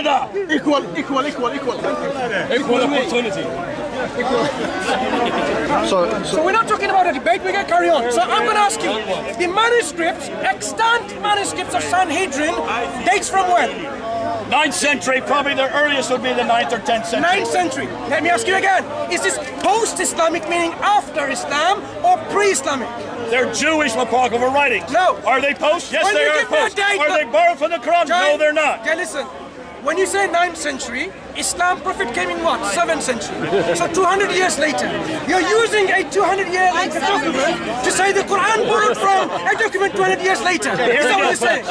together. Equal. Equal opportunity. So we're not talking about a debate, we're going to carry on. So I'm going to ask you, the manuscripts, extant manuscripts of Sanhedrin, dates from when? 9th century, probably the earliest would be the 9th or 10th century. 9th century. Let me ask you again, is this post-Islamic, meaning after Islam, or pre-Islamic? They're Jewish apocryphal writings. No. Are they post? Yes, When they you are give me a post. date, Are they borrowed from the Quran? Jai, No, they're not. Okay, listen. When you say 9th century, Islam prophet came in what? 7th century. So 200 years later. You're using a 200-year document to say the Quran borrowed from a document 200 years later. Is that what you're saying?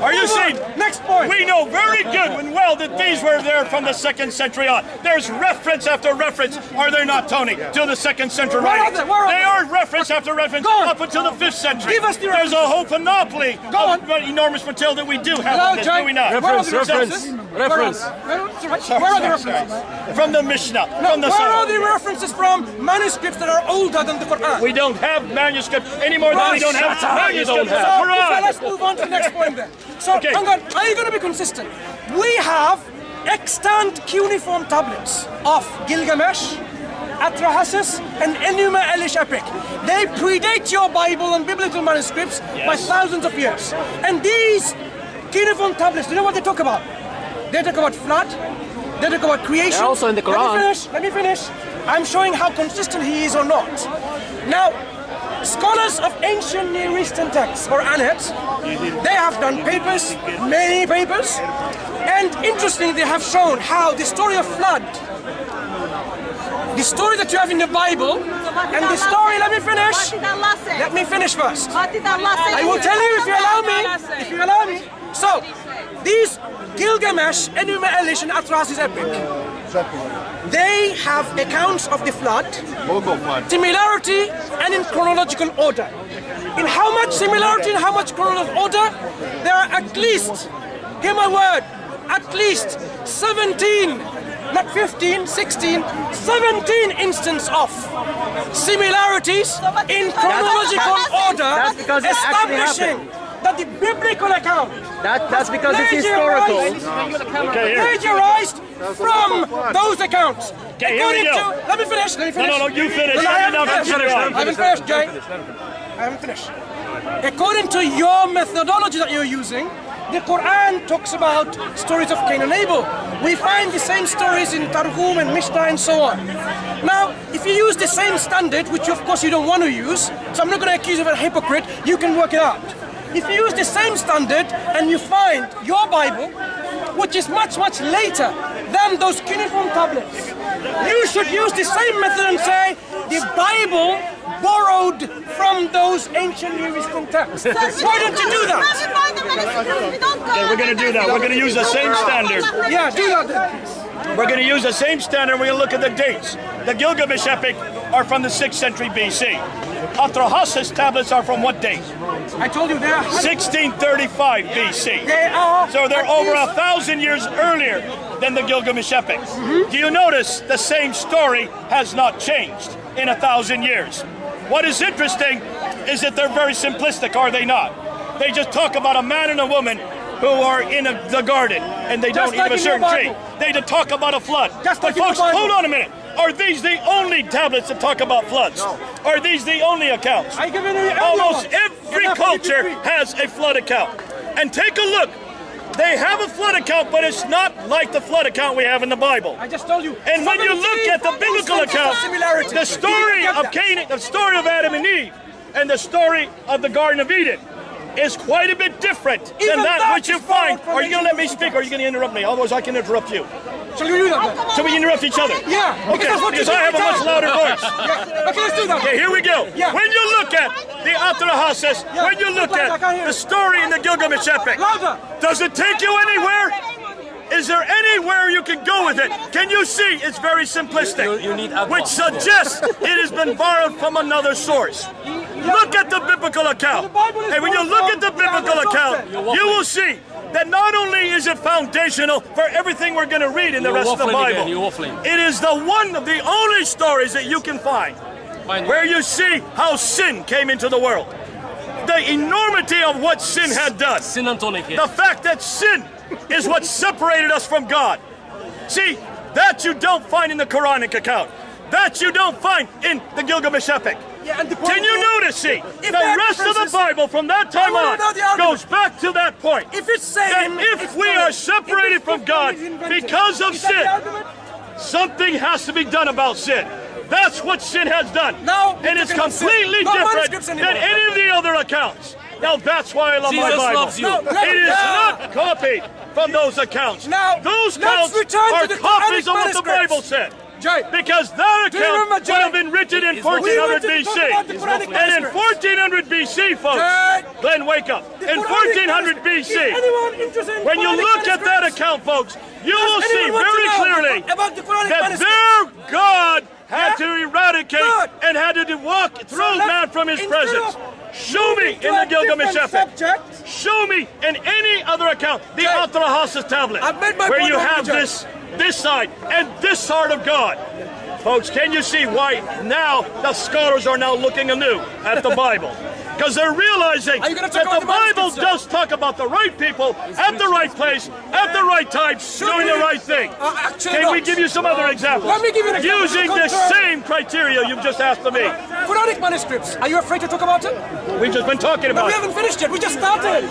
Are you saying? Next point. We know very good and well that these were there from the 2nd century on. There's reference after reference, are there not, Tony, to the 2nd century writings? Where They are reference after reference up until the 5th century. Give us the There's a whole panoply of enormous material that we do have on this, do we not? Reference. Where are the references? From the Mishnah, from the Where are the references from manuscripts that are older than the Quran? We don't have manuscripts any more than we don't have manuscripts of the So Quran. let's move on to the next point then. So, Okay. hang on, are you going to be consistent? We have extant cuneiform tablets of Gilgamesh, Atrahasis, and Enuma Elish epic. They predate your Bible and biblical manuscripts by thousands of years. And these cuneiform tablets, you know what they talk about? They talk about flood, they talk about creation. They're also in the Quran. Let me finish. I'm showing how consistent he is or not. Now, scholars of ancient Near Eastern texts, or Anet, they have done papers, many papers, and interestingly they have shown how the story of flood, the story that you have in the Bible, and the story, let me finish. What did Allah say? Let me finish first. What did Allah say? I will tell you if you allow me. If you allow me. So, these Gilgamesh, Enuma Elish, and Atrahasis epic, they have accounts of the flood, similarity, and in chronological order. In how much similarity and how much chronological order? There are at least, hear my word, at least 17, not 15, 16, 17 instances of similarities in chronological order, establishing that the biblical account That's because it's historical. plagiarized from those accounts. Okay, here we go. Let me finish. No, you finish. I haven't finished, Jay. I haven't finished. According to your methodology that you're using, the Quran talks about stories of Cain and Abel. We find the same stories in Targum and Mishnah and so on. Now, if you use the same standard, which of course you don't want to use, so I'm not going to accuse you of a hypocrite, you can work it out. If you use the same standard and you find your Bible, which is much, much later than those cuneiform tablets, you should use the same method and say the Bible borrowed from those ancient Near Eastern texts. Why don't you do that? Okay, we're going to do that. We're going to use the same standard. Yeah, do that then. We're going to use the same standard. We're going to look at the dates. The Gilgamesh epic are from the 6th century BC. Atrahasis tablets are from what date? I told you they are 1635 BC. They are. So they're over 1,000 years earlier than the Gilgamesh epic. Do you notice the same story has not changed in 1,000 years? What is interesting is that they're very simplistic, are they not? They just talk about a man and a woman who are in the garden and they don't eat a certain tree. They just talk about a flood. But folks, hold on a minute. Are these the only tablets that talk about floods? No. Are these the only accounts? Almost every culture has a flood account. And take a look. They have a flood account, but it's not like the flood account we have in the Bible. I just told you. And when you look at the biblical account, the story of Cain, the story of Adam and Eve, and the story of the Garden of Eden is quite a bit different than that which you find. Are you going to let me speak or are you going to interrupt me? Otherwise I can interrupt you. Shall we do that then? Shall we interrupt each other? Yeah. Okay, because I have a much louder voice. Yeah. Okay, let's do that. Okay, here we go. Yeah. When you look at the Atrahasis, when you look at the story in the Gilgamesh epic, Louder. does it take you anywhere? Is there anywhere you can go with it? Can you see it's very simplistic, which suggests it has been borrowed from another source. Look at the biblical account. And when you look at the biblical account, you will see that not only is it foundational for everything we're going to read in the rest of the Bible, it is the one of the only stories that you can find where you see how sin came into the world. The enormity of what sin had done. The fact that sin is what separated us from God. See, that you don't find in the Quranic account. That you don't find in the Gilgamesh epic. Yeah, and the Can you notice, see, the rest of the Bible from that time on goes back to that point. If it's saying that if we are separated from God because of sin, something has to be done about sin. That's what sin has done. Now, and it's completely different than any of the other accounts. Now that's why I love my Bible. It is not copied from those accounts. Now, those accounts are copies of what the Bible said. Because that account would have been written in 1400 BC. And in 1400 BC, folks, Glenn, wake up. In 1400 BC, when you look at that account, folks, you will see very clearly that their God had to eradicate and had to walk through man from his presence. Show me in the Gilgamesh epic. Show me in any other account, the Atrahasis tablet, where you have this side and this side of God. Folks, can you see why now the scholars are now looking anew at the Bible? Because they're realizing that the Bible does talk about the right people at the right place at the right time doing the right thing. Can we give you some other examples? Let me give you an example. Using the same criteria you've just asked of me. Quranic manuscripts. Are you afraid to talk about it? We've just been talking about it. We it. haven't finished yet. We just started.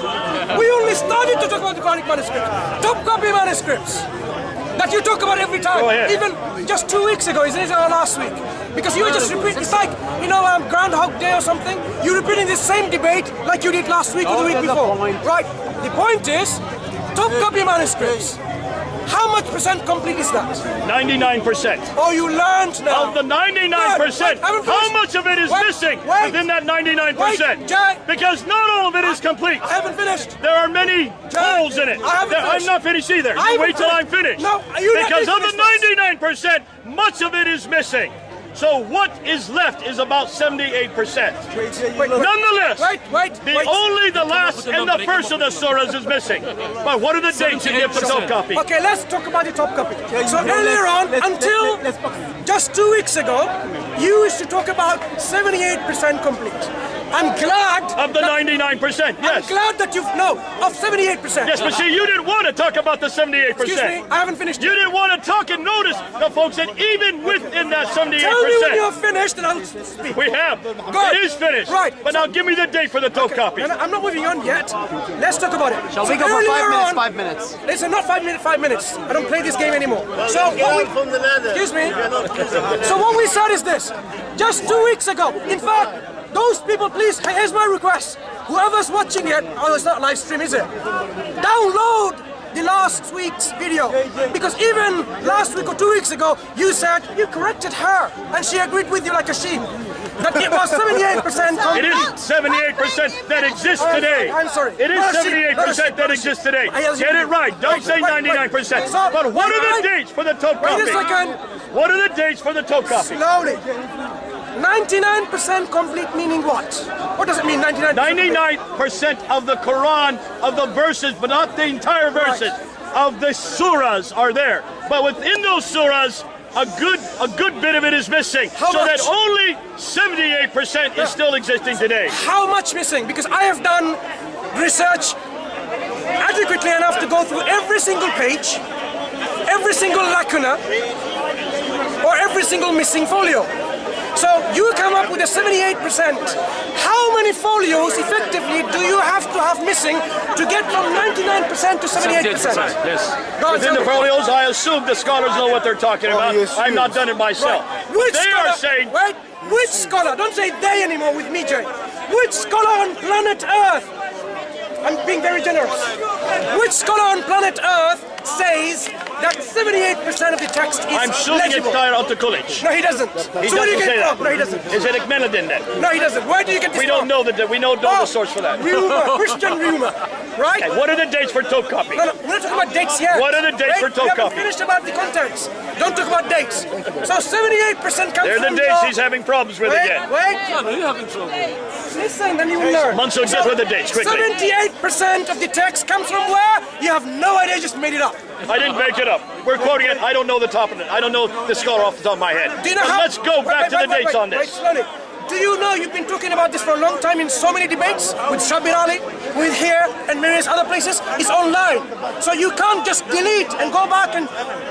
We only started to talk about the Quranic manuscripts. Top copy manuscripts. That you talk about every time. Even just 2 weeks ago, isn't it, or last week? Because you were just repeating, it's like, you know, Groundhog Day or something. You're repeating the same debate like you did last week or the week before. Right. The point is, top copy manuscripts. How much percent complete is that? 99%. Oh, you learned now. Of the 99%, how much of it is missing within that 99%? Because not all of it is complete. I haven't finished. There are many holes in it. I'm not finished either. You wait till I'm finished. No, because of the 99%, much of it is missing. So what is left is about 78%. Nonetheless, only the last and the first of the surahs is missing. But what are the dates you give the top copy? Okay, let's talk about the top copy. So earlier on, until just 2 weeks ago, you used to talk about 78% complete. I'm glad of the 99%. Yes. I'm glad that you've of 78%. Yes, but see, you didn't want to talk about the 78%. Excuse me, I haven't finished. You didn't want to talk and notice the folks that even within that 78%. Tell me when you're finished, and I'll speak. We have. Good. It is finished. Right. But now give me the date for the top copy. No, I'm not moving on yet. Let's talk about it. Shall we go for 5 minutes? 5 minutes. Listen, not 5 minutes. 5 minutes. I don't play this game anymore. So excuse me. So what we said is this: just 2 weeks ago. In fact. Those people, please, here's my request. Whoever's watching it, oh, it's not live stream, is it? Download the last week's video. Because even last week or 2 weeks ago, you said you corrected her, and she agreed with you like a sheep. That it was 78%. It is 78% that exists today. I'm sorry. It is 78% that exists today. Get it right. Don't say 99%. But what are the dates for the top copy? Wait a second. What are the dates for the top copy? Slowly. 99% complete meaning what? What does it mean, 99%? 99% of the Quran, of the verses, but not the entire verses, of the surahs are there. But within those surahs, a good bit of it is missing. That only 78% is still existing today. How much missing? Because I have done research adequately enough to go through every single page, every single lacuna, or every single missing folio. So you come up with a 78%. How many folios effectively do you have to have missing to get from 99% to 78%? Yes. Within the folios, I assume the scholars know what they're talking about. I've not done it myself. Which they scholar, are saying... Wait, which scholar, don't say they anymore with me, Jay. Which scholar on planet Earth, I'm being very generous, which scholar on planet Earth says that 78% of the text is I'm assuming legible? it's Tyler Kulich. No, he doesn't. He so where do you doesn't say get it that. from? No, he doesn't. Is it Ekmenadin then? No, he doesn't. Where do you get this We don't know that. We don't know the source for that. Rumor, Christian rumor, right? Okay, what are the dates for top copy? No, we're not talking about dates yet. What are the dates for top copy? We haven't finished about the contents. Don't talk about dates. So 78% comes They're from the dates he's having problems with again. Wait. No, you're having trouble. Listen, then you will learn. Mansoor, get with the dates quickly. 78% of the text comes from where? You have no idea, just made it up. I didn't make it up. We're quoting it. I don't know the top of it. I don't know the scholar off the top of my head. Do you know how? Let's go back to the dates on this. Wait, slowly. Do you know you've been talking about this for a long time in so many debates with Shabir Ali, with here and various other places is online. So you can't just delete and go back and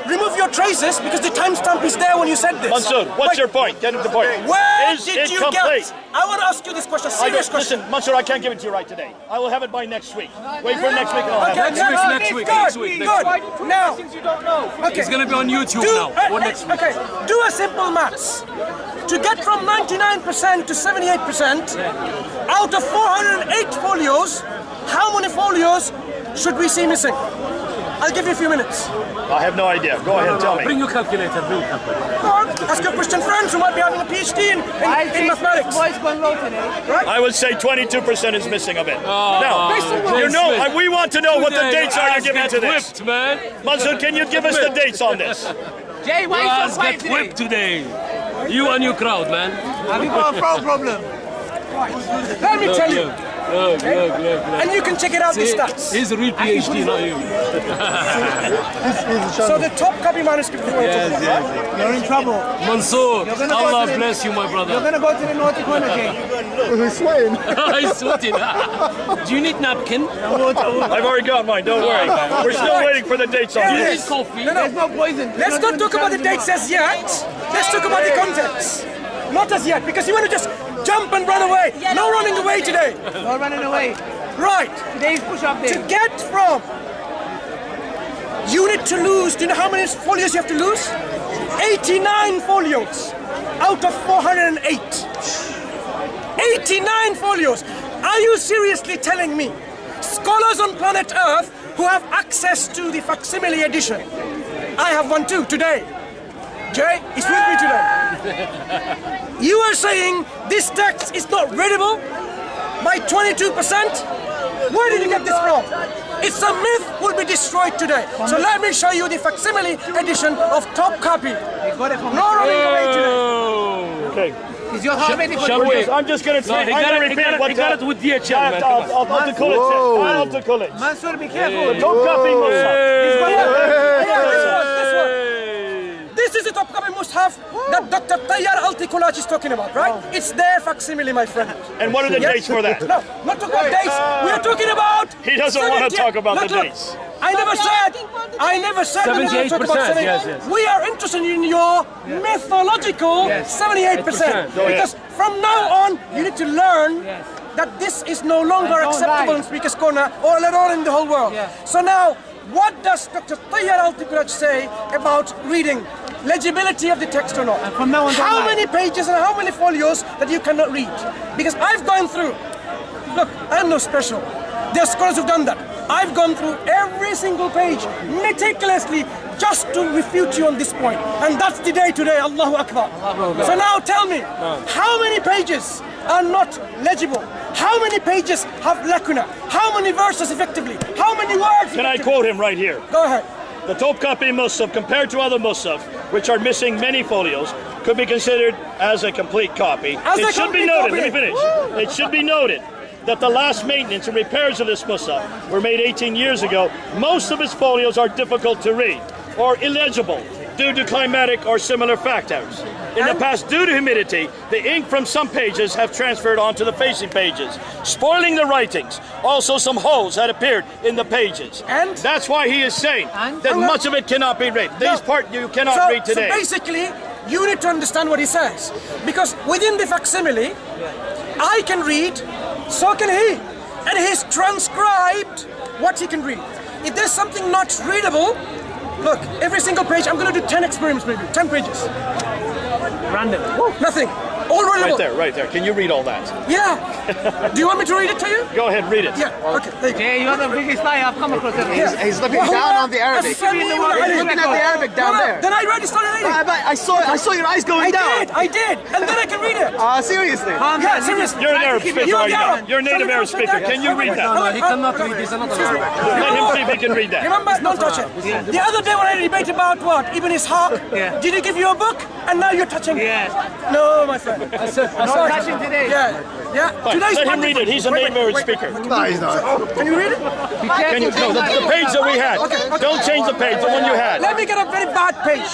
remove your traces because the timestamp is there when you said this. Mansour, what's your point? Get to the point. Where Is did it you complete? get? I want to ask you this question, serious question. Listen, Mansour, I can't give it to you right today. I will have it by next week. Wait for next week and I'll have it. Next week. Good. Now, Things you don't know. okay. It's gonna be on YouTube now. Or next week. Okay, do a simple maths. To get from 99% to 78%, out of 408 folios, how many folios should we see missing? I'll give you a few minutes. I have no idea. Go ahead, tell me. Bring your calculator. Go on, ask your Christian friends who might be having a PhD in mathematics. Right? I would say 22% is missing of it. Oh, now, you know, we want to know what the dates are you're giving to this. Whipped, man. Mansour, can you give us the dates on this? Jay, why are you so quiet Get today? whipped today. You and your crowd, man. Have you got a throat problem? Let me tell you, Look. and you can check it out, the stats. He's a real PhD, not you. So the top copy manuscript you want to talk about, right? You're in trouble. Mansour, gonna Allah go to the- bless you, my brother. You're gonna go to the naughty corner, Jay. He's sweating. Do you need napkin? I've already got mine, don't worry. We're still waiting for the dates on Do you this. need coffee? There's no poison. Let's not talk about the dates as yet. Let's talk about the contents. Not as yet, because you want to just jump and run away. No running away today. No running away. Right. Today's push-up day. To get from unit to lose, do you know how many folios you have to lose? 89 folios out of 408. 89 folios. Are you seriously telling me scholars on planet Earth who have access to the facsimile edition? I have one too today. Jay is with me today. You are saying this text is not readable by 22%? Where did you get this from? It's a myth will be destroyed today. So let me show you the facsimile edition of top copy. You got it from No running away today. Oh. Okay. Is your heart ready for Shall we? I'm just going to No, say, he I'm got going to it, he repeat got it, what he got it with DHL, man. I'll articulate it. Mansour, be careful. Top copy This is the top copy mushaf that Dr. Tayyar Al-Tikulaj is talking about, right? It's their facsimile, my friend. And what are the dates for that? No, not talking about dates. We are talking about. He doesn't want to talk about the dates. I never said that we want to talk about 78%, yes. We are interested in your mythological 78%. Because from now on, you need to learn that this is no longer acceptable in Speaker's Corner or let alone in the whole world. So now, what does Dr. Tayyar Al-Tikulaj say about reading? Legibility of the text or not? from now on, how many pages and how many folios that you cannot read? Because I've gone through. Look, I'm no special. There are scholars who've done that. I've gone through every single page meticulously just to refute you on this point. And that's the day today, Allahu Akbar. So now tell me, how many pages are not legible? How many pages have lacuna? How many verses effectively? How many words? Can I quote him right here? Go ahead. The top copy Musaf, compared to other Musaf, which are missing many folios, could be considered as a complete copy. It should be noted, let me finish. It should be noted that the last maintenance and repairs of this Musaf were made 18 years ago. Most of its folios are difficult to read or illegible due to climatic or similar factors. In the past, due to humidity, the ink from some pages have transferred onto the facing pages, spoiling the writings. Also, some holes had appeared in the pages. And? That's why he is saying that much of it cannot be read. This part you cannot read today. So basically, you need to understand what he says. Because within the facsimile, I can read, so can he. And he's transcribed what he can read. If there's something not readable, look, every single page, I'm going to do 10 experiments maybe, 10 pages. Random. Nothing. All readable. Right there. Can you read all that? Yeah. Do you want me to read it to you? Go ahead, read it. Yeah, okay, there you go. Jay, you're the biggest liar I've come across ever. He's looking down on the Arabic. He's looking at the Arabic down there. Then I read it started reading. I saw your eyes going down. I did. And then I can read it. Seriously. Yeah, seriously. You're an Arab speaker, are you not? You're a native Arab speaker. Can you read that? No, he cannot read. He's another Arabic. Let him see if he can read that. Remember, don't touch it. The other day when I debate about what? Ibn Ishaq, did he give you a book? And now you're touching it. Yeah. No, my friend. Catching today. Yeah. Fine, Today's let him read it. He's a neighborhood speaker. No, he's not. Can you read it? Can you go? The page that we had. Don't change the page, the one you had. Let me get a very bad page.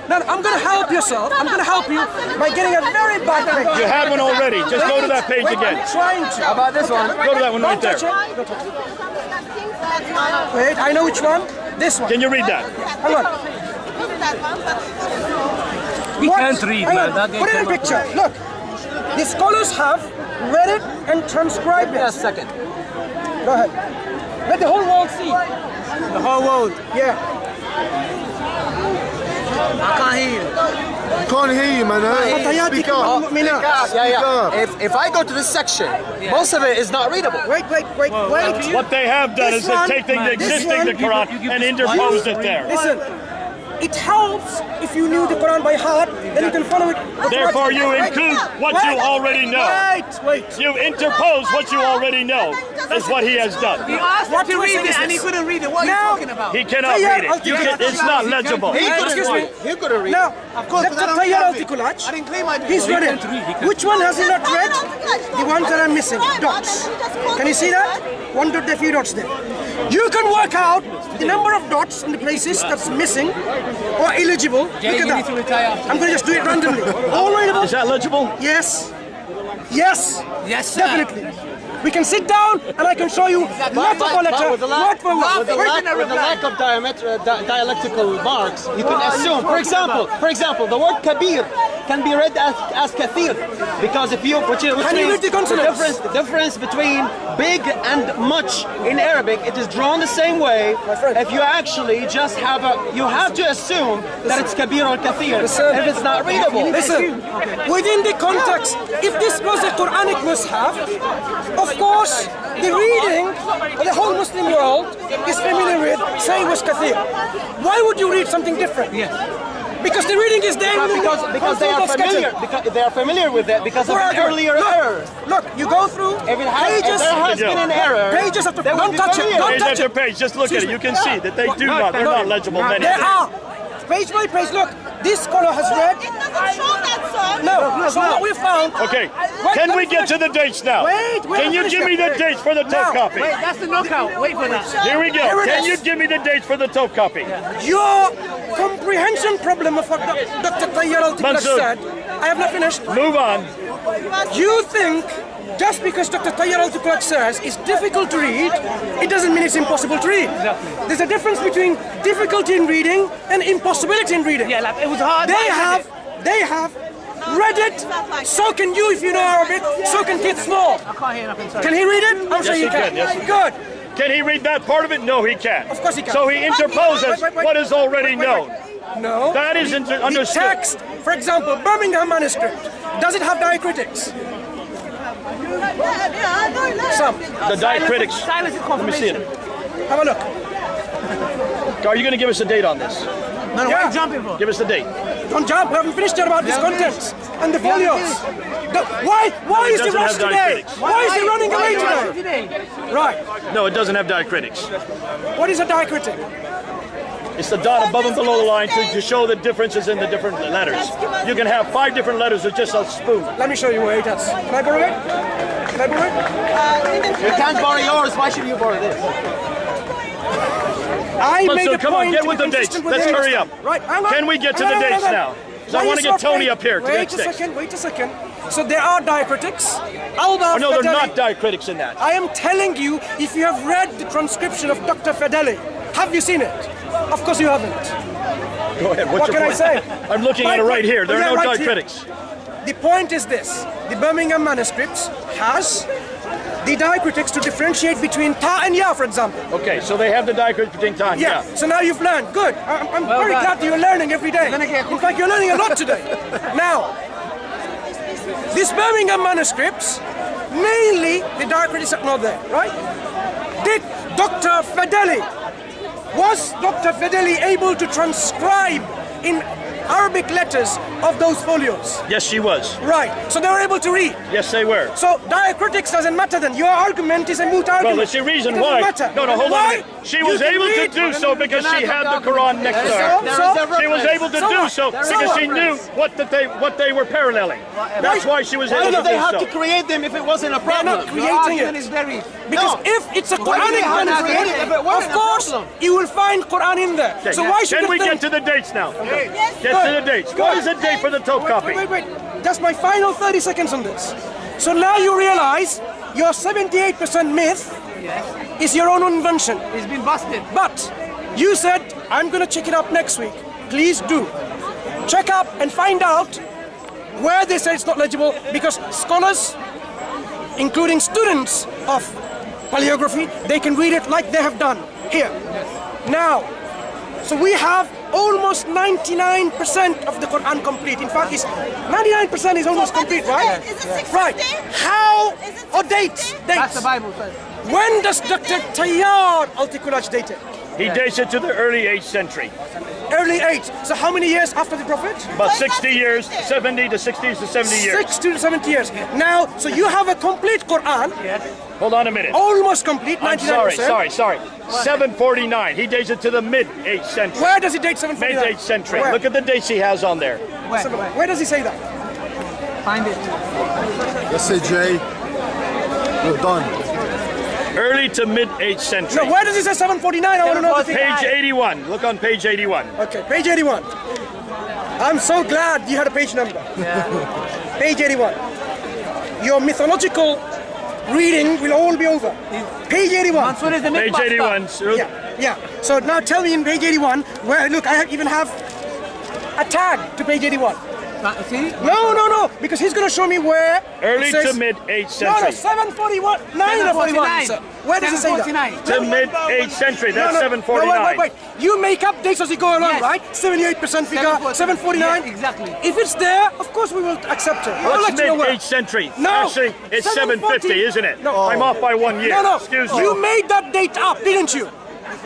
No, I'm going to help yourself. I'm going to help you by getting a very bad page. You had one already. Just go to that page Wait, again. I'm trying to. How about this one? Go to that one right there. Wait, I know which one. This one. Can you read that? Hang on. We can't read, Hang man. on. That Put it in picture. Look. The scholars have read it and transcribed it. Just a second. Go ahead. Let the whole world see. The whole world. Yeah. I can't hear you. Can't hear you, man. Speak up. Yeah. If I go to this section, most of it is not readable. Wait. What they have done is they've taken the existing the Quran and interposed it there. Listen, it helps if you knew the Quran by heart, then you can follow it. Therefore, you include what you already know. Wait. You interpose what you already know. Is what he has done. You asked him to read it and he couldn't read it. What are you talking about? He cannot read it. It's not legible. Excuse me. He couldn't read. Now, Dr. Tayyar Al-Tikulaj, he's read it. Which one has he not read? The ones that are missing, dots. Can you see that? One dot, there are few dots there. You can work out the number of dots in the places that's missing or illegible. Look at that. I'm going to just do it randomly. All readable? Is that legible? Yes, sir. definitely. We can sit down and I can show you letter for letter, word for word. With the lack of dialectical marks, you can assume. For example, the word kabir can be read as kathir, because if you, which Can you read the consonants? the difference between big and much in Arabic, it is drawn the same way. If you actually just have you have to assume that it's kabir or kathir if it's not readable. Listen, within the context, if this was a Quranic mushaf, of course, the reading the whole Muslim world is familiar with, say it was kathir. Why would you read something different? Because the reading is there. Because they are familiar. Because they are familiar with it because of an earlier error. Look, you go through pages. If there has been an error, pages after don't touch it. Don't Page touch after it. page. Just look at it. You can see that they do not. They're not legible. Many. There are page by page. Look, this scholar has read. It doesn't show that, sir. No. So what we found. Okay. Can we get to the dates now? Wait. Can you give me the dates for the top copy? Wait, that's the knockout. Wait for that. Here we go. Can you give me the dates for the top copy? Your comprehension problem of what Dr. Tayyar Al-Tikulaj said. I have not finished. Move on. You think just because Dr. Tayyar Al-Tikulaj says it's difficult to read, it doesn't mean it's impossible to read. There's a difference between difficulty in reading and impossibility in reading. Yeah, like, it was hard. They have read it. So can you if you know Arabic. So can kids small. I can't hear nothing, sorry. Can he read it? I'm sure Yes, he he can. can, yes, he can. Good. Can he read that part of it? No, he can't. Of course he can. So he interposes Wait. what is already known. No. That is understood. The text, for example, Birmingham manuscript, does it have diacritics? Some. The diacritics. Silence is Let me see confirmation. it. Have a look. Are you going to give us a date on this? No, what are you jumping for? Give us the date. Don't jump. We haven't finished yet about these contents and the folios. Why is he doesn't rushed have today? diacritics. Why is he running away today? Right. No, it doesn't have diacritics. What is a diacritic? It's the dot above and below the line to show the differences in the different letters. You can have 5 different letters with just a spoon. Let me show you where it is. Can I borrow it? Can I borrow it? You can't borrow yours. Why should you borrow this? I made a Come on, point get to with be the dates. consistent with Let's the hurry English. up. Right, hang on. Can we get to the Hang on, dates hang on. now? Because I Why want to you get so Tony fake? up here to Wait get six. Wait a second. So there are diacritics. Alba Oh, no, they're Fedeli. not diacritics in that. I am telling you, if you have read the transcription of Dr. Fedeli, have you seen it? Of course you haven't. Go ahead. What What's can your I point? say? I'm looking at it right here. There are no diacritics. The point is this. The Birmingham manuscripts has the diacritics to differentiate between ta and ya, for example. Okay, so they have the diacritics between time. Yeah. So now you've learned. Good. I'm very glad that you're learning every day. In fact, you're learning a lot today. Now, these Birmingham manuscripts, mainly the diacritics are not there, right? Did Dr. Fedeli, was Dr. Fedeli able to transcribe in Arabic letters of those folios. Yes, she was. Right. So they were able to read. Yes, they were. So diacritics doesn't matter then. Your argument is a moot argument. Well, it's the reason it why. Matter. No, hold on a minute. She was can able to read. do so because she had the Quran next to her. She was able to do so because she knew what they were paralleling. That's why she was able to do so. They had to create them if it wasn't a problem. They're not creating it. Because if it's a Quranic manuscript, of course you will find Quran in there. Okay. So why should Can we think... get to the dates now? Okay. Get to the dates. What is the date for the top copy? Wait. That's my final 30 seconds on this. So now you realize your 78% myth is your own invention. It's been busted. But you said, I'm going to check it up next week. Please do. Check up and find out where they say it's not legible, because scholars, including students of paleography, they can read it like they have done here. Now, so we have almost 99% of the Quran complete. In fact, 99% is almost complete, right? Is it 650? Right. How? Or dates? That's the Bible. When does Dr. Tayyar Al-Tikulaj date it? He dates it to the early 8th century. Early 8th. So how many years after the Prophet? About 60 years, 70 to 60 to 70 years. 60 to 70 years. Now, so you have a complete Quran. Hold on a minute. Almost complete, 99%. I'm sorry. 749. He dates it to the mid-8th century. Where does he date 749? Mid-8th century. Where? Look at the dates he has on there. Where does he say that? Find it. Let's say, Jay, we're done. Early to mid-8th century. No, where does he say 749? I want to know the thing. Page 81. Look on page 81. Okay, page 81. I'm so glad you had a page number. Page 81. Your mythological reading will all be over. Page 81. Mansour is the Page mythbuster. 81. Yeah. So now tell me in page 81 where, look, I even have a tag to page 81. See? No, because he's going to show me where. Early it says, to mid-8th No, century. 741. 941. Sir. Where does it say that? 749. To mid-8th century. That's No, 749. wait. You make up dates as you go along, Yes. right? 78% figure, 749. Yes, exactly. If it's there, of course we will accept it. I'll What's let you know where. mid-8th century? No. Actually, it's 750, isn't it? No. I'm off by 1 year. No. Excuse me. You made that date up, didn't you?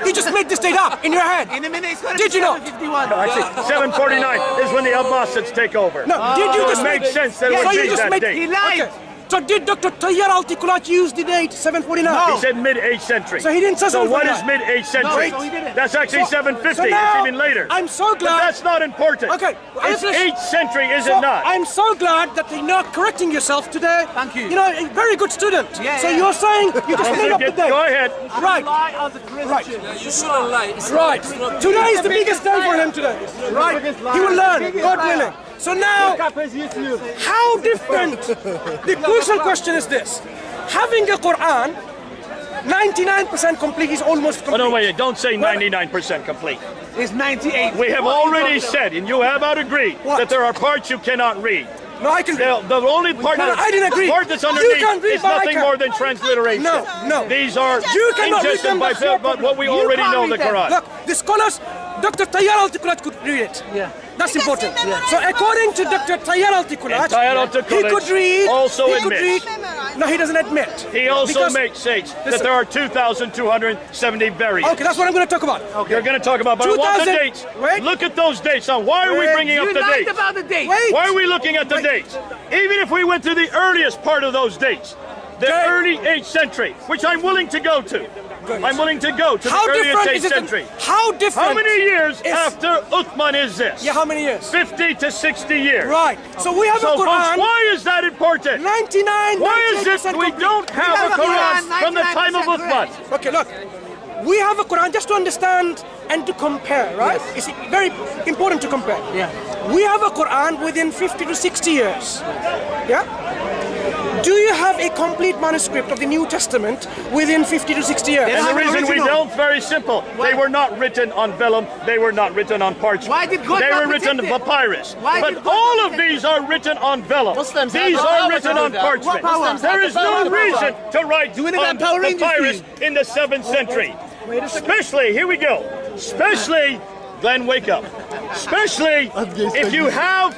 You just made this date up in your head. In a minute, it's going to Did be you not? 751. Actually, 749 is when the Abbasids take over. No, did you So just it make makes sense that it so would you be just that made date. He lied. Okay. So did Dr. Tayyar Al-Tikulaj use the date 749? He said mid-8th century. So he didn't say So what is 749? mid-8th century? No, he didn't. That's actually 750. now, it's even later. I'm so glad. But that's not important. Okay, It's listen. 8th century, is So it not? I'm so glad that you're not correcting yourself today. Thank you. You know, a very good student. Yeah, so yeah. you're saying you just made up the date. Go ahead. Right. Right. You shouldn't lie. It's Right. Today is the biggest day for him today. Right. He will learn, God willing. So now, how different? The crucial question is this. Having a Quran, 99% complete is almost complete. Oh, no, wait. Don't say 99% complete. It's 98. We have already said, and you have agreed, What? that there are parts you cannot read. No, I can read. The only part No, I didn't agree. The part that's You underneath can't read, is but I nothing can. more than transliteration. No. These are You cannot read them, by that's your but what we problem. already can't know in the read them. Quran. Look, the scholars, Dr. Tayyar Al-Tikulaj could read it. Yeah. That's Because important. he memorized So it. according to Dr. Tayyar Al-Tikulaj, And Tayyar Al-Tikulaj he could read. also he could admits. read. No, he doesn't admit. He also Because- states that listen. there are 2,270 variants. Okay, that's what I'm going to talk about. You're going to talk about, but I want the 2000 dates. Wait. Look at those dates. Now, why are we Wait. bringing up You the lied dates? about the date. Wait. Why are we looking at the Wait. dates? Even if we went to the earliest part of those dates, the Okay. early 8th century, which I'm willing to go to. I'm willing to go to How the earliest different 8th is it? century. How different? How many years is- after Uthman is this? Yeah, how many years? 50 to 60 years. Right. So we have So, a folks, Quran. why is that important? 99. Why is it we don't have a Quran from the time of Uthman? Okay, look. We have a Quran just to understand and to compare, right? It's very important to compare. Yeah. We have a Quran within 50 to 60 years. Yeah? Do you have a complete manuscript of the New Testament within 50 to 60 years? And the reason we original. don't, very simple. They were not written on vellum. They were not written on parchment. Why did God They not were written on protect it? papyrus. Why But did God all not of protect these are written on vellum. Muslims have These the are power written to on do that. parchment. What power? There is no reason to write Doing it on on Power Rangers papyrus team. in the 7th century. Especially, here we go. Especially, Glenn, wake up. Especially if you have,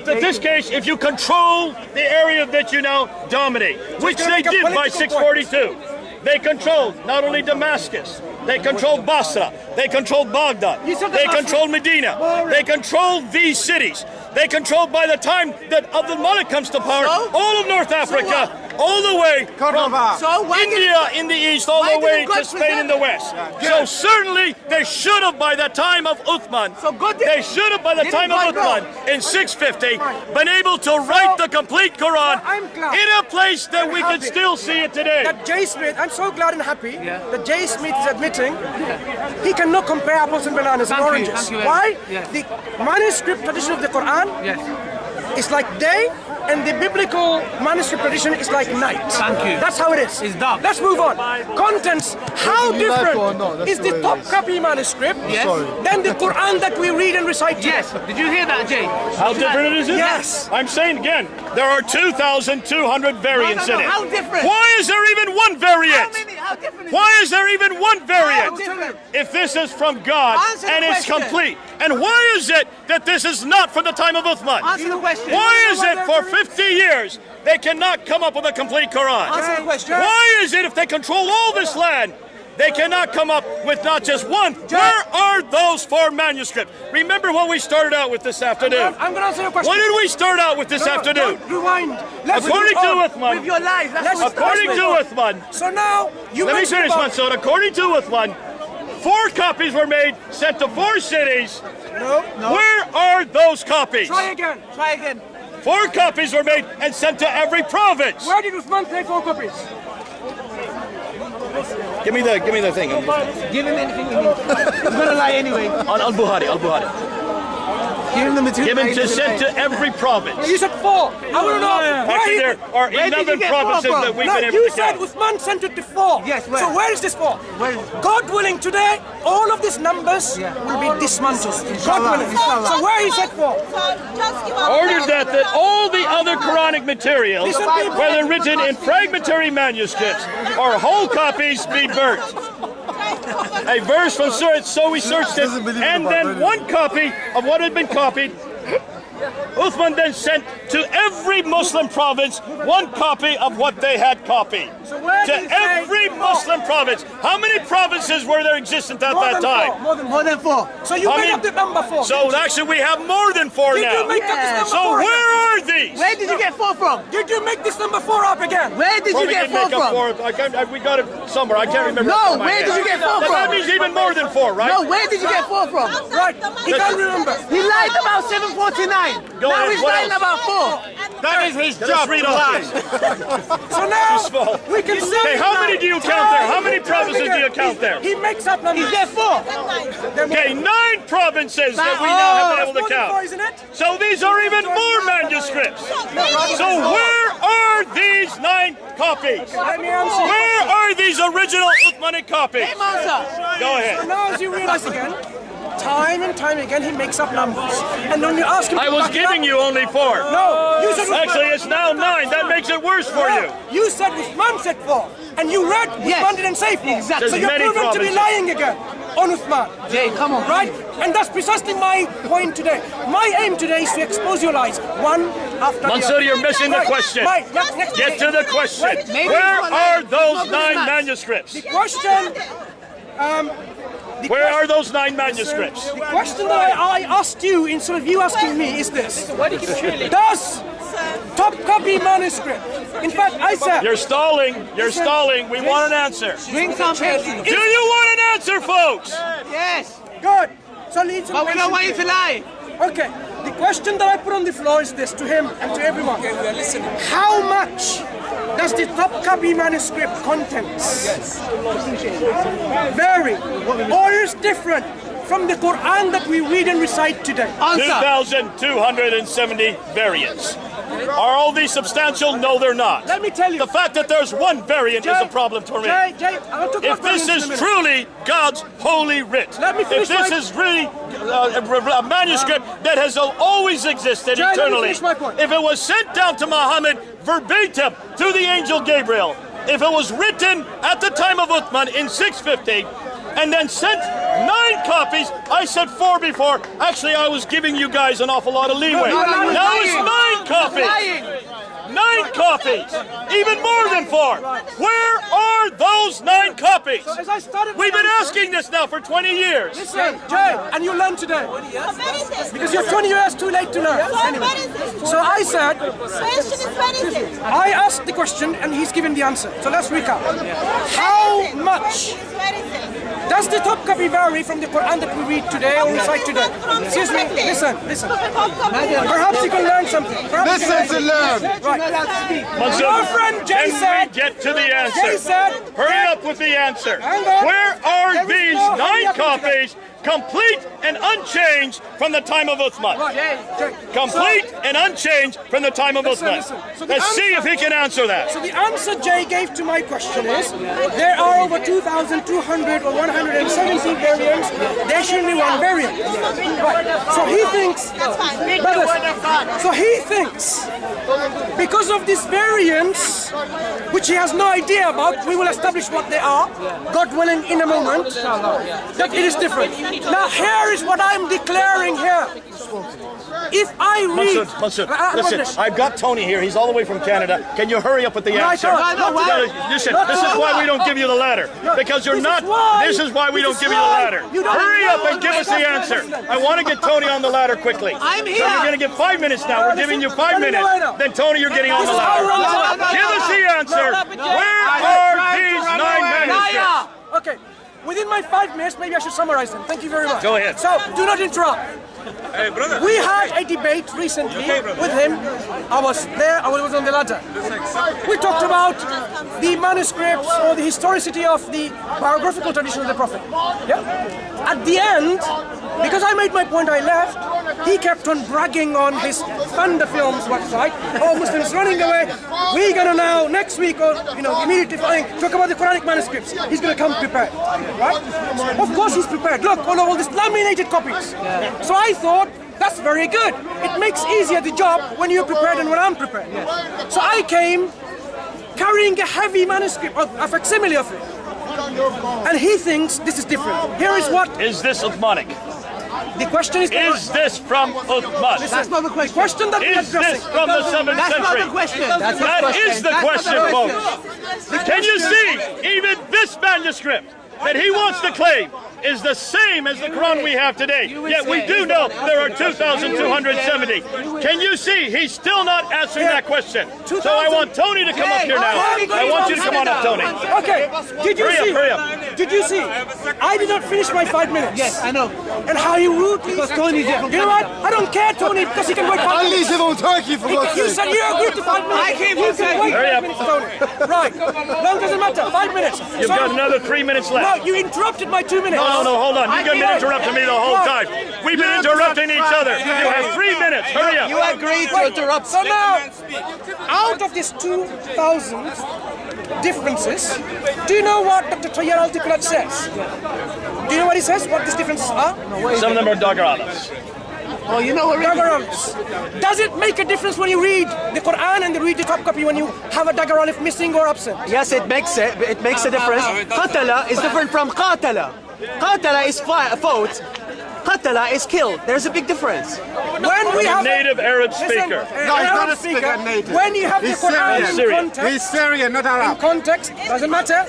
in this case, if you control the area that you now dominate, which gonna they make a did by political point. 642. They controlled not only Damascus, They controlled Basra. They controlled Baghdad. They controlled Medina. They controlled these cities. They controlled, by the time that Abdul Malik comes to power, all of North Africa, all the way from India in the east, all the way to Spain in the west. So certainly they should have, by the time of Uthman, they should have, by the time of Uthman, in 650, been able to write the complete Quran in a place that we can still see it today. That J. Smith, I'm so glad and happy that J. Smith is admitting he cannot compare apples and bananas and oranges. Why? The manuscript tradition of the Quran is like day, and the biblical manuscript tradition is like night. Thank you. That's how it is. It's dark. Let's move on. Contents. How different is the top copy manuscript than the Quran that we read and recite today? Yes. Did you hear that, Jay? How different is it? Yes. I'm saying again, there are 2,200 variants in it. How different? Why is there even one variant? How different is Why is there even one variant? different? If this is from God Answer the and it's question. complete. And why is it that this is not from the time of Uthman? Answer the question. Why is it for 50 years they cannot come up with a complete Quran? Answer the question. Why is it if they control all this land, they cannot come up with not just one? Where are those 4 manuscripts? Remember what we started out with this afternoon. I'm going to answer your question. What did we start out with this afternoon? Don't rewind. Let's According to move on. Uthman, With your lies. That's what according to Uthman, So now, you let me mentioned finish, about- Mansour. According to Uthman, 4 copies were made, sent to 4 cities. No. Where are those copies? Try again. Try again. 4 copies were made and sent to every province. Where did Uthman take 4 copies? Give me the thing. Give him anything he needs. He's gonna lie anyway. On Al-Buhari. Give him the material. Given to sent to every province. You said 4. I want to know. Actually, there are Where did you 11 get provinces 4 from? that we've No, been able you to said count. Uthman sent it to 4. Yes, where? So where is this 4? Where? God willing, today, all of these numbers will be dismantled. God willing. Inshallah. So where is that 4? Ordered that all the other Quranic materials, whether written in fragmentary manuscripts or whole copies, be burnt. A verse from Surah, so we searched it, and then 1 copy of what had been copied. Uthman then sent to every Muslim province 1 copy of what they had copied. where To did he say every 4? Muslim province. How many provinces were there existent at that time? More than 4. So you How made many- up the number 4. So actually we have more than 4 did now. you make up this number So 4 again? where are these? Where did you get 4 from? Did you make this number 4 up again? Where did Well, you we get can 4 make up from? we got it somewhere. I can't remember. No, off the top of my where head. did you get 4 That from? means even more than 4, right? No, where did you get 4 from? Right. He can't remember. He lied about 749. Go now ahead, he's what lying else? about 4. That is his Let's job read to off lie. this. So now small. we can see. Okay, how many do you count there? How many provinces do you count there? He makes up numbers. He get 4. Okay, 9 provinces that we now have been able to More than 4, count. isn't it? So these are even more manuscripts. So where are these 9 copies? Let me answer. Where are these original Uthmanic copies? Hey, Mansa. Go ahead. Now, as you realize again, time and time again, he makes up numbers. And when you ask him, I was giving you only 4. No, you said Actually, it's now 9. That makes it worse for you. You said Uthman said 4, and you read Uthman didn't say 4. Exactly. So you're There's many proven to be provinces. lying again on Uthman. Jay, come on. Right? And that's precisely my point today. My aim today is to expose your lies, one after the Mansour, other. you're missing the Right, question. right, yeah, next Get to the question. Maybe Where it's not are like- those it's not 9 like- manuscripts? The question, Where are those 9 manuscripts? the question that I asked you instead of you asking me is this. Does top copy manuscript, in fact, I said, You're stalling. You're stalling. We want an answer. Bring some person. Do you want an answer, folks? Yes. good. So lead some But we don't want you patience to lie. here. Okay, the question that I put on the floor is this to him and to everyone. How much does the top copy manuscript contents vary or is different from the Quran that we read and recite today? Answer. 2,270 variants. Are all these substantial? No, they're not. Let me tell you. The fact that there's one variant is a problem for me. Jay, I'll talk If about this variants in is a minute. truly God's holy writ, Let me if finish this my- is really a manuscript that has always existed Jay, let me eternally, finish my point. if it was sent down to Muhammad verbatim to the angel Gabriel, if it was written at the time of Uthman in 650, and then sent 9 copies, I said 4 before. Actually, I was giving you guys an awful lot of leeway. No, Now it's 9 copies. Lying. 9 copies, even more than 4. Where are those 9 copies? As I started, We've been asking this now for 20 years. listen, Jay, and you learned today. Because you're 20 years too late to learn. Anyway. So I said, I asked the question and he's given the answer. So let's recap. How much does the top copy vary from the Quran that we read today or recite today? Excuse me, listen. Perhaps you can learn something. Listen to learn. Right. Your friend Jay said, Get to the answer. Jay said, Hurry up with the answer. Hang on. Where are There is these no 9 hurry up with copies, complete and unchanged from the time of Uthman? Jay. Complete and unchanged from the time of Listen, Uthman. listen. So the Let's see answer- if he can answer that. So the answer Jay gave to my question is, there are over 2,200 or 170 variants. There should be one variant. Right. So he thinks, brothers, so he thinks, because of these variants, which he has no idea about, we will establish what they are, God willing, in a moment, that it is different. Now here is what I'm declaring here. If I read... Masood, listen, I've got Tony here. He's all the way from Canada. Can you hurry up with the answer? Listen, this is why we don't give you the ladder. Because you're not... This is why we don't give you the ladder. Hurry up and give us the answer. I want to get Tony on the ladder quickly. I'm here. So you're going to get 5 minutes now. We're giving you 5 minutes. Then, Tony, you're getting on the ladder. Give us the answer. Where are these 9 manuscripts? Okay, within my 5 minutes, maybe I should summarize them. Thank you very much. Go ahead. So, do not interrupt. We had a debate recently with him. I was there, I was on the ladder. We talked about the manuscripts or the historicity of the biographical tradition of the Prophet. Yeah? At the end, because I made my point, I left, he kept on bragging on his Thunder Films website. Oh, Muslims running away. We're gonna now, next week, or immediately following, talk about the Quranic manuscripts. He's gonna come prepared, right? Of course he's prepared. Look, all these laminated copies. So I thought, that's very good. It makes easier the job when you're prepared and when I'm prepared. So I came carrying a heavy manuscript, a facsimile of it. And he thinks this is different. Here is what... Is this Uthmanic? The question is this from Uthman? That's not the question. The question that we're Is this addressing. from the 7th That's not century? the question. That is the question, folks. Can you see, even this manuscript that he wants to claim is the same as the Quran we have today. Yet we do know there are 2,270. Can you see he's still not answering that question? So I want Tony to come up here now. I want you to come on up, Tony. Okay, did you see? Hurry up. Did you see? I did not finish my 5 minutes. Yes, I know. And how you rude? Because Tony's different. You know what? I don't care, Tony, because he can wait 5 I minutes. live on Turkey for God's You sake. said you agreed to 5 minutes. I came You from can Turkey. wait Hurry 5 up. minutes, Tony. Right. Long doesn't matter. 5 minutes. You've got another 3 minutes No, left. you interrupted my 2 minutes. No, hold on. You've been interrupting me the whole time. We've been interrupting each other. You have 3 minutes. Hurry up. You agreed to interrupt. So now, out of these 2,000 differences, do you know what Dr. Tayyar Al-Tiqlat says? Do you know what he says? What these differences are? Some of them are Dagaralas. Oh, you know what? Dagarals. Does it make a difference when you read the Quran and you read the top copy when you have a Dagaral if missing or absent? Yes, it makes a difference. Qatala is different from qatala. Qatala is fought. Qatala is killed. There's a big difference. When we have Native Arab speaker. No, he's not a speaker, native. When you have the He's Quran in Syrian. context, He's Syrian, not in Arab. context, doesn't matter.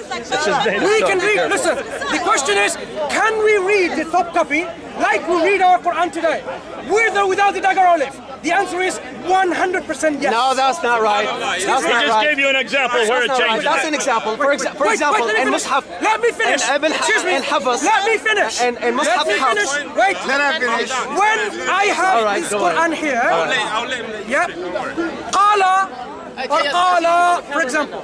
We can read, listen, the question is, can we read the top copy like we read our Quran today? With or without the Dagar Olive? The answer is 100% yes. No, that's not right. That's He not just right. gave you an example where it changes. That's an example. For example, let me in finish. Mus'haf, Let me finish. Excuse me. and Hafs, Let me finish. and Mus'haf Let me finish. Hafs. Wait. Let her finish. When I have All right, this go Quran here, yeah, Qala or Qala, for example,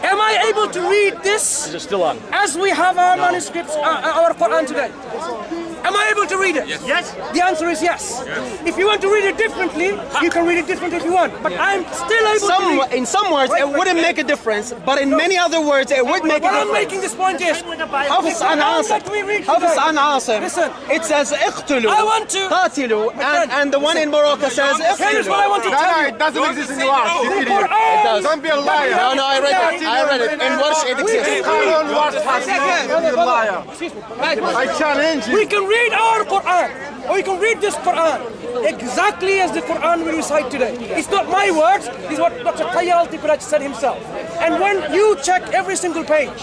am I able to read this Is it still on? as we have our manuscripts, our Quran today? Am I able to read it? Yes. The answer is yes. If you want to read it differently, you can read it differently if you want. But I'm still able to read. In some words, it wouldn't make a difference, but in many other words, it would make a What I'm difference. making this point is, Hafs an Asim. Hafs an Asim. Listen. It says iqtulu, I want to- qatilu, and the one in Morocco says here is what I iqtulu. want to No, tell no, you. it doesn't exist in your house. The You idiot. Quran. Don't be a liar. No, I read it. In Warsh it exists. Aaron Watts has no be a liar. I challenge you. We can read our Quran, or you can read this Quran exactly as the Quran we recite today. It's not my words, it's what Dr. Al-Tikuraj said himself. And when you check every single page,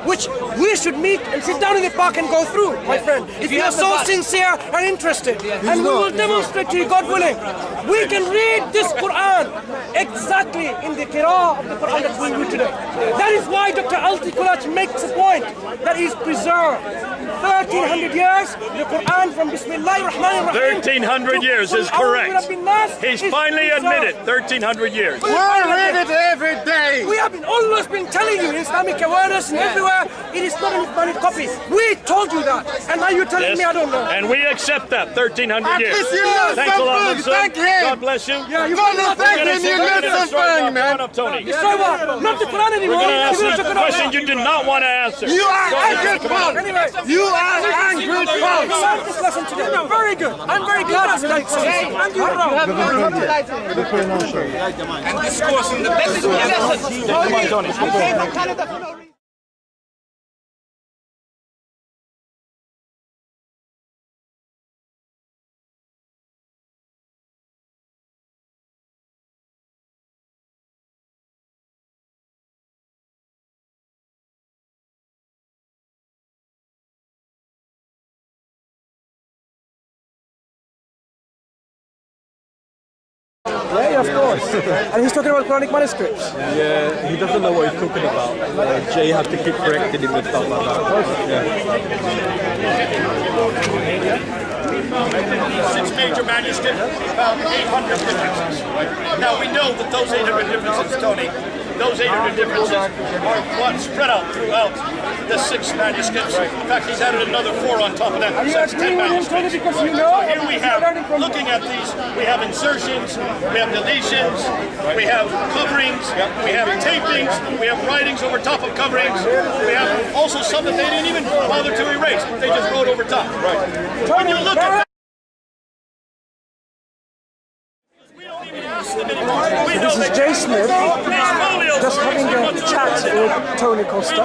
which we should meet and sit down in the park and go through, my friend. If you are so sincere and interested, and we will demonstrate to you, God willing, we can read this Quran exactly in the Qira'ah of the Quran that we read today. That is why Dr. Al-Tikuraj makes a point that is preserved. 1300 years, the Quran from Bismillahir Rahmanir Rahim. 1300 years is correct. He's finally admitted 1300 years. We read it every day. We have always been telling you in Islamic awareness and everywhere, it is not an Islamic copy. We told you that, and now you're telling me I don't know. And we accept that 1300 years. At least you know Thanks a lot, something. Mansour. Thank him. God bless you. Yeah, you God bless him. You know something, man. Tony. destroy what? Not the Quran anymore. We're going to You're ask gonna you a check it out question now. you did not want to answer. You are angry, Paul. Anyway, You are angry, we Paul. learned this lesson today. Very good. I'm very glad you guys said it. And you And discoursing the best lesson. Yeah, of course. And he's talking about Quranic manuscripts. Yeah, he doesn't know what he's talking about. Jay had to keep correcting him and stuff like that. Six major manuscripts, about 800 differences. Now we know that those 800 differences, Tony, those 800 differences are spread out throughout the six manuscripts. In fact, he's added another 4 on top of that. Are you So that's 10 agreeing with him, Tony, manuscripts. because you know? So here we have, looking at these, we have insertions, we have deletions, we have coverings, we have tapings, we have writings over top of coverings, we have also some that they didn't even bother to erase, they just wrote over top. When you look at This is Jay Smith just having a chat with Tony Costa,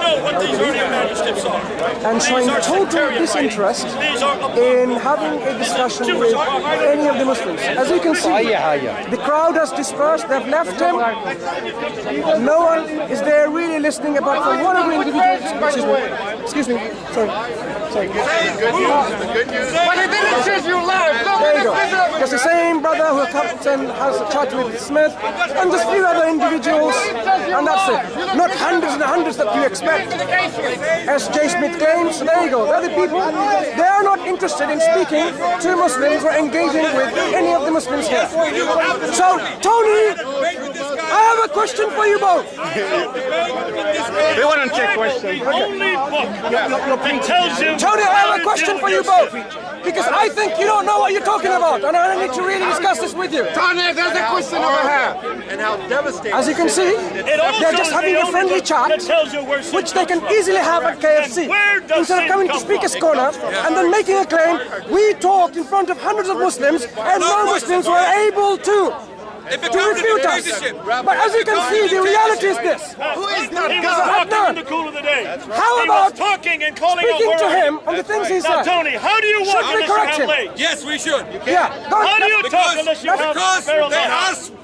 and showing total disinterest in having a discussion with any of the Muslims. As you can see, the crowd has dispersed, they've left him. No one is there really listening apart from one of the individuals. Excuse me. Sorry. But he didn't choose your life. There you go. Just the same brother who has a chat with Smith, and just few other individuals, and that's it. Not hundreds and hundreds that you expect. As Jay Smith claims, there you go. They're the people. They are not interested in speaking to Muslims or engaging with any of the Muslims here. So, Tony, I have a question for you both. They want to check questions. only book that tells you. Tony, I have a question for you both. Because I think you don't know what you're talking about, and I need to really discuss this with you. Tony, there's a question over here. And how devastating. As you can see, they're just having a friendly chat, which they can easily have at KFC. Instead of coming to Speaker's Corner and then making a claim, we talked in front of hundreds of Muslims, and no Muslims were able to refute us. But as you can see, the reality is this. Who is not He was God? talking in the cool of the day. How He about was talking and calling out speaking to words. him on the things he Now, said? Tony, how do you walk Should we unless you correct have him? legs? Yes, we should. Yeah. How do you talk unless you have Because barrel they legs? are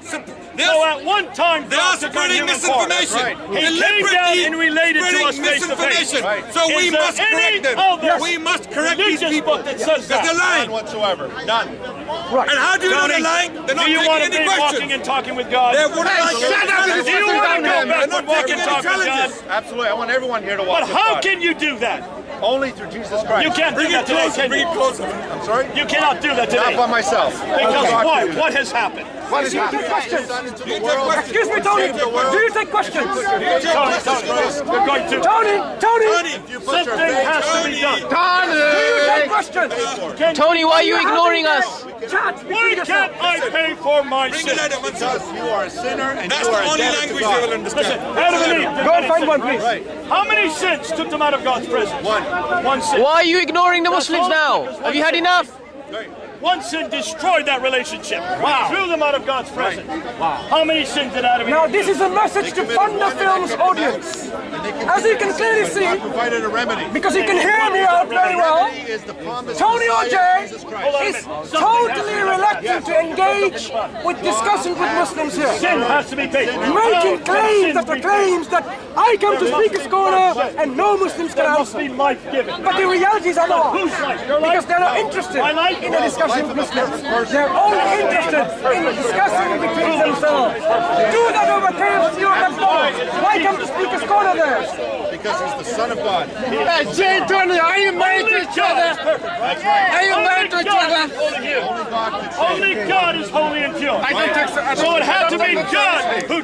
So at one time, they are God took on spreading human form. misinformation. He came down and related to us face to face. misinformation. So we Is there must correct any them. other We must correct these religious people. book that says That's the that? line. Whatsoever. None. And how do you know Tony, they're lying? They're not do you want to taking be any walking questions. and talking with God? They wouldn't like shut up and Do you want to go They're back not and walk taking and any talk with God? challenges. Absolutely. I want everyone here to walk But with how God. can you do that? Only through Jesus Christ. You can't do Bring that it today, closer. can Bring you? it closer. I'm sorry? You cannot do that Not by today. myself. Because why? What has happened? What is happening? Excuse me, Tony. Do you take questions? Tony, we're going to. Tony, Something has to be done. do you take questions? Tony, why are you ignoring us? Chat Why between can't yourselves. I pay for my Bring it sins? out of Because you are a sinner and That's you the are only indebted to language they will God. understand. Adam and Eve did Go and many find sins. one, please. How many sins took them out of God's presence? One sin. Why are you ignoring the Muslims now? Have you had enough? One sin destroyed that relationship. Wow. Threw them out of God's presence. Wow. How many sins did Adam? Now this is a message to Funda Films audience. As you can clearly see, because you can hear me out very well, Tony O.J. is totally reluctant to engage with discussions with Muslims here. Sin has to be paid. Making claims after claims that I come to Speaker's Corner and no Muslims can answer. But the reality is otherwise. Because they're not interested in a discussion with Muslims. They're only interested in discussing between themselves. Do that over KFC or McDonald's. Why come to Speaker's Corner there? Because he's the Son of God. Hey, Jay, Tony, are you married to each other? Are you married to each other? Only God is holy and pure. So it had to be God who